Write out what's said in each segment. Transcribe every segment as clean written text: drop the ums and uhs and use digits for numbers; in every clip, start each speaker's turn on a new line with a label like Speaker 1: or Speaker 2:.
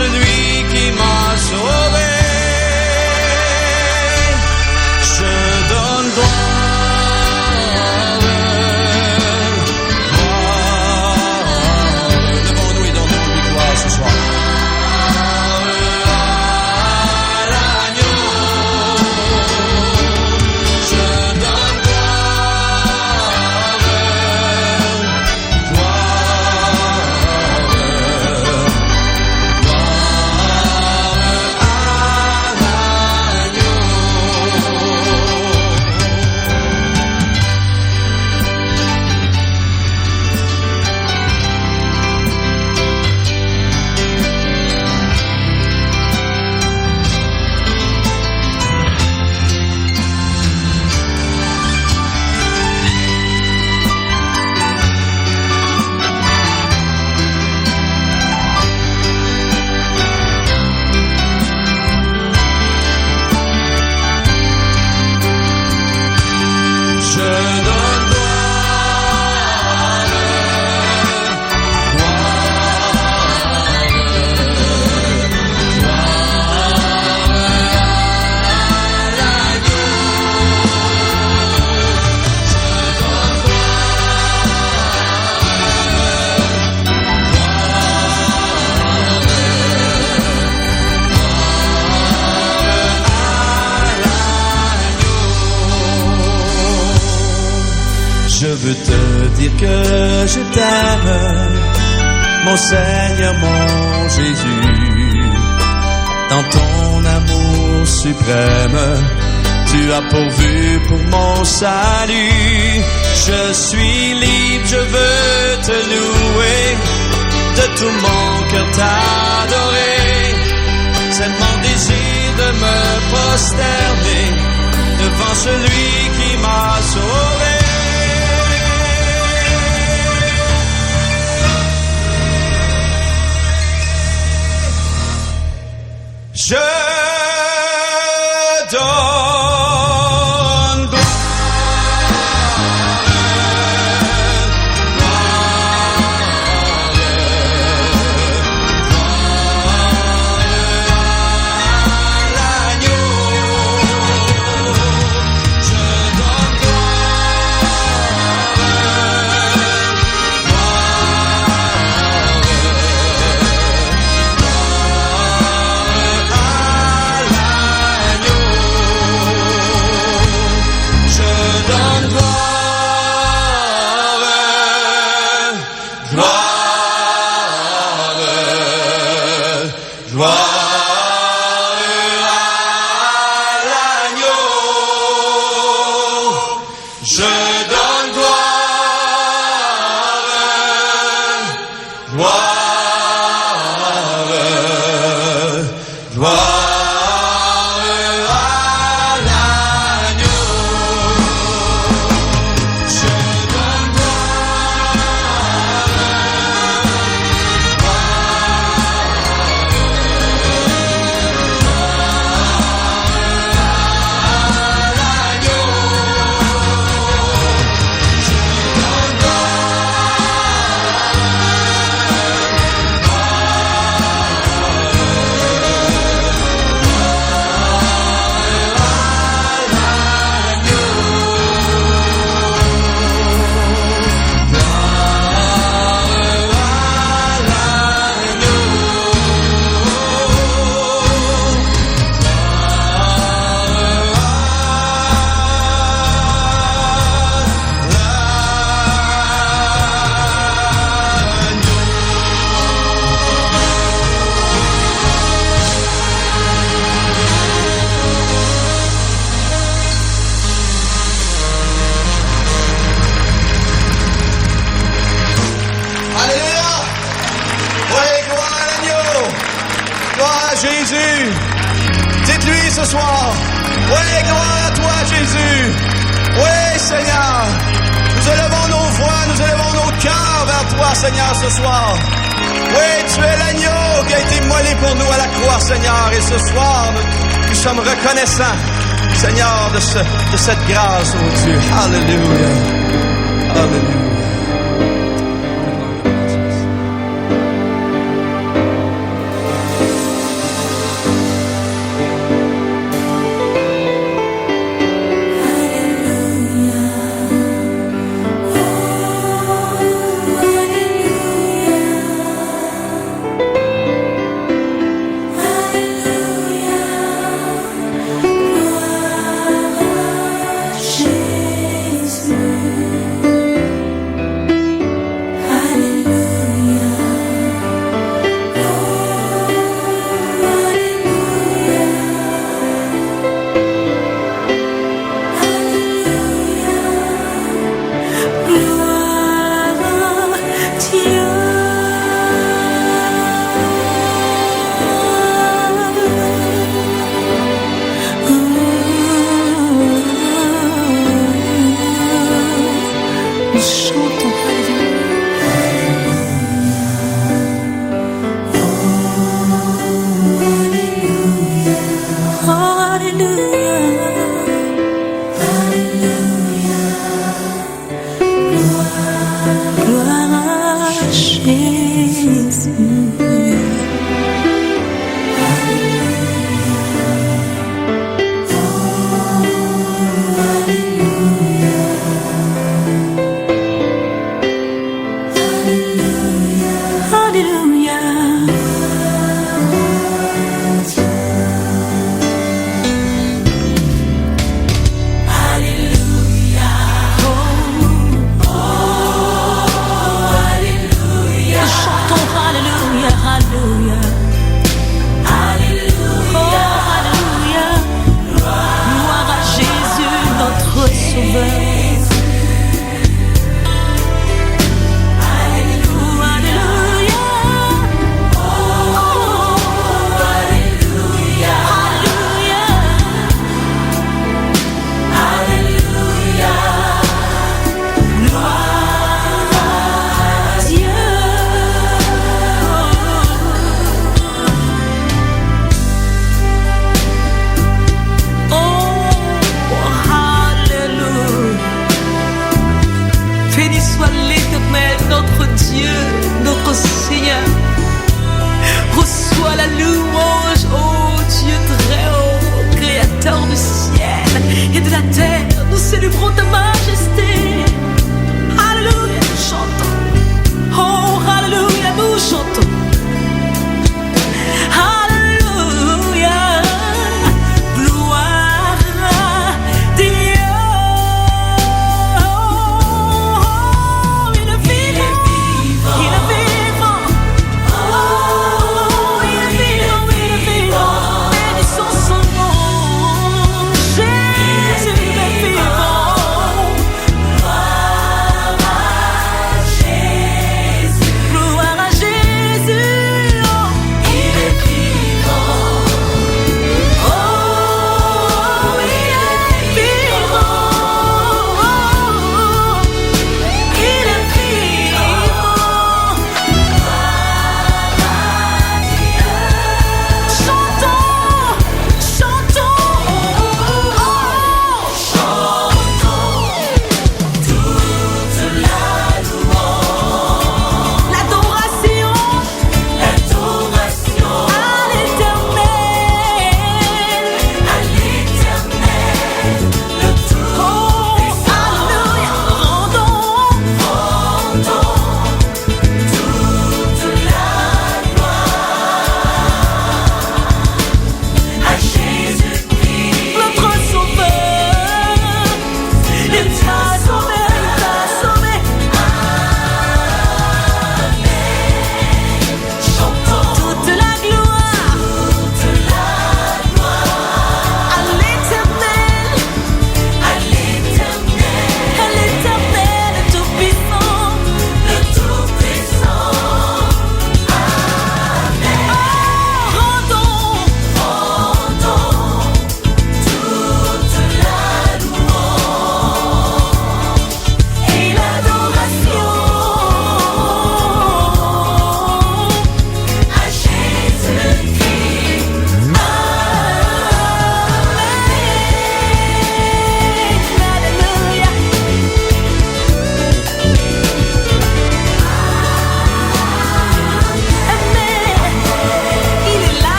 Speaker 1: celui qui m'a sauvé. Je donne gloire. Levons-nous et donnons-lui gloire ce soir. Je veux te dire que je t'aime, mon Seigneur, mon Jésus. Dans ton amour suprême, tu as pourvu pour mon salut. Je suis libre, je veux te louer, de tout mon cœur t'adorer. C'est mon désir de me prosterner devant celui qui m'a sauvé. Je donne gloire. Jésus. Dites-lui ce soir, oui, gloire à toi, Jésus. Oui, Seigneur. Nous élevons nos voix, nous élevons nos cœurs vers toi, Seigneur, ce soir. Oui, tu es l'agneau qui a été immolé pour nous à la croix, Seigneur. Et ce soir, nous sommes reconnaissants, Seigneur, de cette grâce, oh Dieu. Alléluia. Alléluia.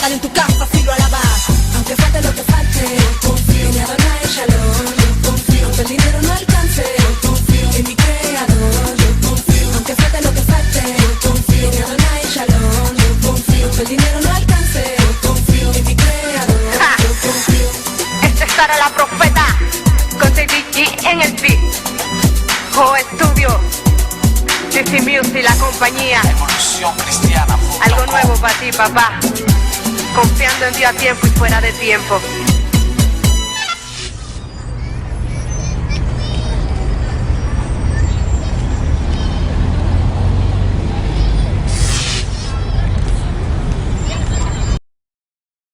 Speaker 2: estar en tu casa si lo alabas. Aunque falte lo que falte, yo confío en Adonai Shalom, yo confío. Aunque el dinero no alcance, yo confío en mi creador, yo confío. Aunque falte lo que falte, yo confío en Adonai Shalom, yo confío. Aunque el dinero no alcance, yo confío en mi creador, yo confío.
Speaker 3: Esta es Sara la Profeta, con David G en el beat. Estudio, DC Music, la compañía.
Speaker 4: Evolución Cristiana.
Speaker 3: Algo nuevo para ti, papá. Confiando en Dios a tiempo y fuera de tiempo.